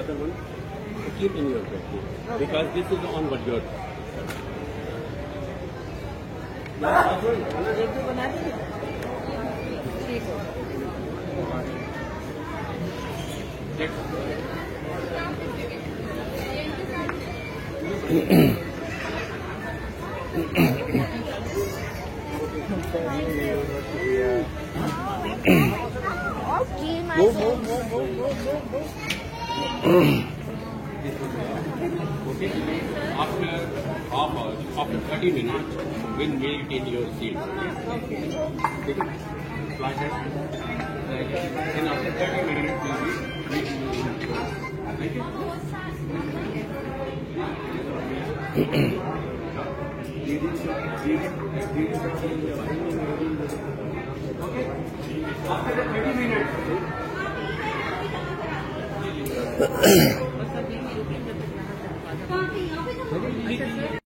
other one, keep in your bag because this is onward your. Okay, my Move. Okay. After half hour, after 30 minutes, we'll make in your seat. Okay. Like that. And after 30 minutes, we'll be okay. After the 30 minutes.